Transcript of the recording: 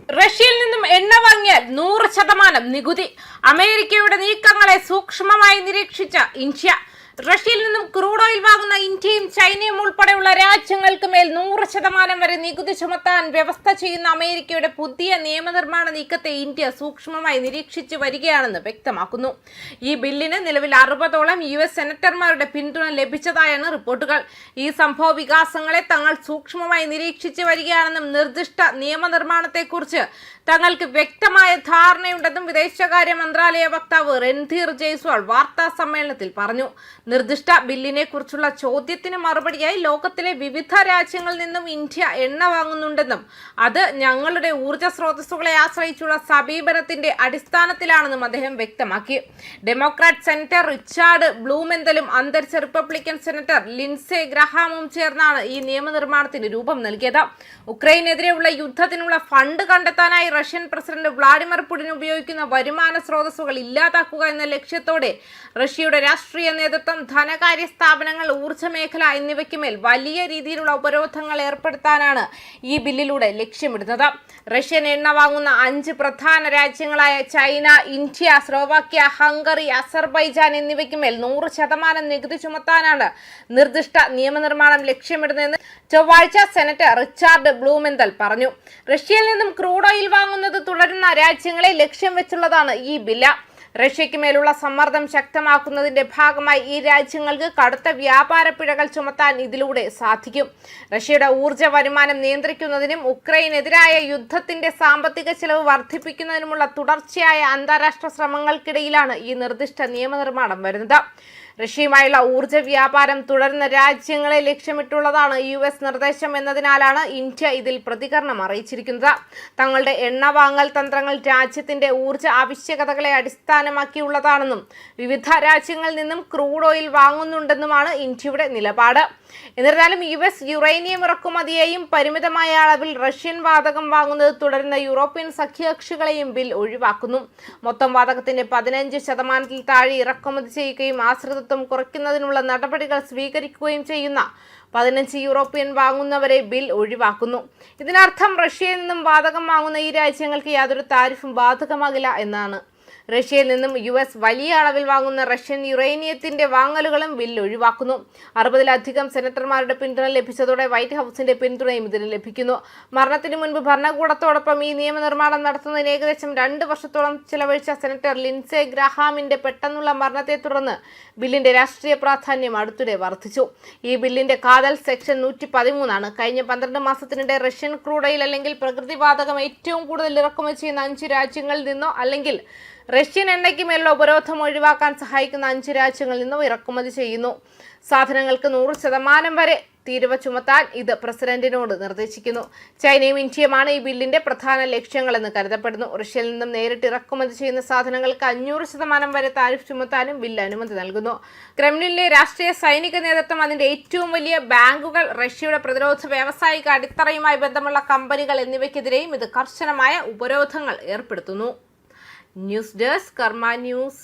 റഷ്യയിൽ നിന്നും എണ്ണ വാങ്ങിയാൽ 100% നികുതി. അമേരിക്കയുടെ നീക്കങ്ങളെ സൂക്ഷ്മമായി നിരീക്ഷിച്ച ഇന്ത്യ. റഷ്യയിൽ നിന്നും ക്രൂഡ് ഓയിൽ വാങ്ങുന്ന ഇന്ത്യയും ചൈനയും ഉൾപ്പെടെയുള്ള രാജ്യങ്ങൾക്ക് മേൽ 100% വരെ നികുതി ചുമത്താൻ വ്യവസ്ഥ ചെയ്യുന്ന അമേരിക്കയുടെ പുതിയ നിയമനിർമ്മാണ നീക്കത്തെ ഇന്ത്യ സൂക്ഷ്മമായി നിരീക്ഷിച്ചു വരികയാണെന്ന് വ്യക്തമാക്കുന്നു. ഈ ബില്ലിന് നിലവിൽ 60ഓളം US സെനറ്റർമാരുടെ പിന്തുണ ലഭിച്ചതായാണ് റിപ്പോർട്ടുകൾ. ഈ സംഭവ വികാസങ്ങളെ തങ്ങൾ സൂക്ഷ്മമായി നിരീക്ഷിച്ചു വരികയാണെന്നും നിർദ്ദിഷ്ട നിയമനിർമ്മാണത്തെക്കുറിച്ച് തങ്ങൾക്ക് വ്യക്തമായ ധാരണയുണ്ടെന്നും വിദേശകാര്യ മന്ത്രാലയ വക്താവ് രൺധീർ ജയ്സ്വാൾ വാർത്താ സമ്മേളനത്തിൽ പറഞ്ഞു. നിർദ്ദിഷ്ട ബില്ലിനെ കുറിച്ചുള്ള ചോദ്യത്തിന് മറുപടിയായി ലോകത്തിലെ വിവിധ രാജ്യങ്ങളിൽ നിന്നും ഇന്ത്യ എണ്ണ വാങ്ങുന്നുണ്ടെന്നും അത് ഞങ്ങളുടെ ഊർജ്ജ സ്രോതസ്സുകളെ ആശ്രയിച്ചുള്ള സമീപനത്തിന്റെ അടിസ്ഥാനത്തിലാണെന്നും അദ്ദേഹം വ്യക്തമാക്കി. ഡെമോക്രാറ്റ് സെനറ്റർ റിച്ചാർഡ് ബ്ലൂമെന്തലും അന്തരിച്ച റിപ്പബ്ലിക്കൻ സെനറ്റർ ലിൻസെ ഗ്രഹാമും ചേർന്നാണ് ഈ നിയമനിർമ്മാണത്തിന് രൂപം നൽകിയത്. ഉക്രൈനെതിരെയുള്ള യുദ്ധത്തിനുള്ള ഫണ്ട് കണ്ടെത്താനായി റഷ്യൻ പ്രസിഡന്റ് വ്ളാഡിമിർ പുടിൻ ഉപയോഗിക്കുന്ന വരുമാന സ്രോതസ്സുകൾ ഇല്ലാതാക്കുക എന്ന ലക്ഷ്യത്തോടെ റഷ്യയുടെ രാഷ്ട്രീയ നേതൃത്വം, ധനകാര്യ സ്ഥാപനങ്ങൾ, ഊർജ്ജ മേഖല എന്നിവയ്ക്ക് മേൽ വലിയ രീതിയിലുള്ള ഉപരോധങ്ങൾ ഏർപ്പെടുത്താനാണ് ഈ ബില്ലിലൂടെ ലക്ഷ്യമിടുന്നത്. റഷ്യൻ എണ്ണ വാങ്ങുന്ന 5 പ്രധാന രാജ്യങ്ങളായ China, India, Slovakia, Hungary, Azerbaijan എന്നിവയ്ക്ക് മേൽ 100% നികുതി ചുമത്താനാണ് നിർദ്ദിഷ്ട നിയമനിർമ്മാണം ലക്ഷ്യമിടുന്നതെന്ന് ചൊവ്വാഴ്ച സെനറ്റർ റിച്ചാർഡ് ബ്ലൂമെന്തൽ പറഞ്ഞു. റഷ്യയിൽ നിന്നും ക്രൂഡ് ഓയിൽ വാങ്ങുന്നത് തുടരുന്ന രാജ്യങ്ങളെ ലക്ഷ്യം വെച്ചുള്ളതാണ് ഈ ബില്ല്. റഷ്യയ്ക്ക് മേലുള്ള സമ്മർദ്ദം ശക്തമാക്കുന്നതിന്റെ ഭാഗമായി ഈ രാജ്യങ്ങൾക്ക് കടുത്ത വ്യാപാര പിഴകൾ ചുമത്താൻ ഇതിലൂടെ സാധിക്കും. റഷ്യയുടെ ഊർജ്ജ വരുമാനം നിയന്ത്രിക്കുന്നതിനും ഉക്രൈനെതിരായ യുദ്ധത്തിന്റെ സാമ്പത്തിക ചെലവ് വർദ്ധിപ്പിക്കുന്നതിനുമുള്ള തുടർച്ചയായ അന്താരാഷ്ട്ര ശ്രമങ്ങൾക്കിടയിലാണ് ഈ നിർദ്ദിഷ്ട നിയമനിർമ്മാണം വരുന്നത്. റഷ്യയുമായുള്ള ഊർജ്ജ വ്യാപാരം തുടരുന്ന രാജ്യങ്ങളെ ലക്ഷ്യമിട്ടുള്ളതാണ് US നിർദ്ദേശം എന്നതിനാലാണ് ഇന്ത്യ ഇതിൽ പ്രതികരണം അറിയിച്ചിരിക്കുന്നത്. തങ്ങളുടെ എണ്ണ വാങ്ങൽ തന്ത്രങ്ങൾ രാജ്യത്തിന്റെ ഊർജ്ജ ആവശ്യകതകളെ അടിസ്ഥാനമാക്കിയുള്ളതാണെന്നും വിവിധ രാജ്യങ്ങളിൽ നിന്നും ക്രൂഡ് ഓയിൽ വാങ്ങുന്നുണ്ടെന്നുമാണ് ഇന്ത്യയുടെ നിലപാട്. എന്നിരുന്നാലും US യുറേനിയം ഇറക്കുമതിയെയും പരിമിതമായ അളവിൽ റഷ്യൻ വാതകം വാങ്ങുന്നത് തുടരുന്ന യൂറോപ്യൻ സഖ്യകക്ഷികളെയും ബിൽ ഒഴിവാക്കുന്നു. മൊത്തം വാതകത്തിന്റെ 15% താഴെ ഇറക്കുമതി ചെയ്യുകയും ആശ്രിതത്വം കുറയ്ക്കുന്നതിനുള്ള നടപടികൾ സ്വീകരിക്കുകയും ചെയ്യുന്ന 15 യൂറോപ്യൻ വാങ്ങുന്നവരെ ബിൽ ഒഴിവാക്കുന്നു. ഇതിനർത്ഥം റഷ്യയിൽ നിന്നും വാതകം വാങ്ങുന്ന ഈ രാജ്യങ്ങൾക്ക് യാതൊരു താരിഫും ബാധകമാകില്ല എന്നാണ്. റഷ്യയിൽ നിന്നും US വലിയ അളവിൽ വാങ്ങുന്ന റഷ്യൻ യുറേനിയത്തിന്റെ വാങ്ങലുകളും ബിൽ ഒഴിവാക്കുന്നു. 60-ലധികം സെനറ്റർമാരുടെ പിന്തുണ ലഭിച്ചതോടെ വൈറ്റ് ഹൌസിന്റെ പിന്തുണയും ഇതിന് ലഭിക്കുന്നു. മരണത്തിന് മുൻപ് ഭരണകൂടത്തോടൊപ്പം ഈ നിയമനിർമ്മാണം നടത്തുന്നതിന് ഏകദേശം 2 വർഷത്തോളം ചിലവഴിച്ച സെനറ്റർ ലിൻസെ ഗ്രഹാമിന്റെ പെട്ടെന്നുള്ള മരണത്തെ തുടർന്ന് ബില്ലിന്റെ രാഷ്ട്രീയ പ്രാധാന്യം അടുത്തിടെ വർദ്ധിച്ചു. ഈ ബില്ലിന്റെ കാതൽ സെക്ഷൻ 113 കഴിഞ്ഞ 12 മാസത്തിനിടെ റഷ്യൻ ക്രൂഡ് ഓയിൽ അല്ലെങ്കിൽ പ്രകൃതിവാതകം ഏറ്റവും കൂടുതൽ ഇറക്കുമതി ചെയ്യുന്ന 5 രാജ്യങ്ങളിൽ നിന്നോ അല്ലെങ്കിൽ റഷ്യൻ എണ്ണയ്ക്ക് മേലുള്ള ഉപരോധം ഒഴിവാക്കാൻ സഹായിക്കുന്ന 5 രാജ്യങ്ങളിൽ നിന്നും ഇറക്കുമതി ചെയ്യുന്നു. സാധനങ്ങൾക്ക് 100% വരെ തീരുവ ചുമത്താൻ ഇത് പ്രസിഡന്റിനോട് നിർദ്ദേശിക്കുന്നു. ചൈനയും ഇന്ത്യയുമാണ് ഈ ബില്ലിന്റെ പ്രധാന ലക്ഷ്യങ്ങളെന്ന് കരുതപ്പെടുന്നു. റഷ്യയിൽ നിന്നും നേരിട്ട് ഇറക്കുമതി ചെയ്യുന്ന സാധനങ്ങൾക്ക് 500% വരെ താരിഫ് ചുമത്താനും ബില്ല് അനുമതി നൽകുന്നു. ക്രെംലിനിലെ രാഷ്ട്രീയ സൈനിക നേതൃത്വം, അതിന്റെ ഏറ്റവും വലിയ ബാങ്കുകൾ, റഷ്യയുടെ പ്രതിരോധ വ്യാവസായിക അടിത്തറയുമായി ബന്ധമുള്ള കമ്പനികൾ എന്നിവയ്ക്കെതിരെയും ഇത് കർശനമായ ഉപരോധങ്ങൾ ഏർപ്പെടുത്തുന്നു. ന്യൂസ് ഡെസ്ക് കർമ്മ ന്യൂസ്.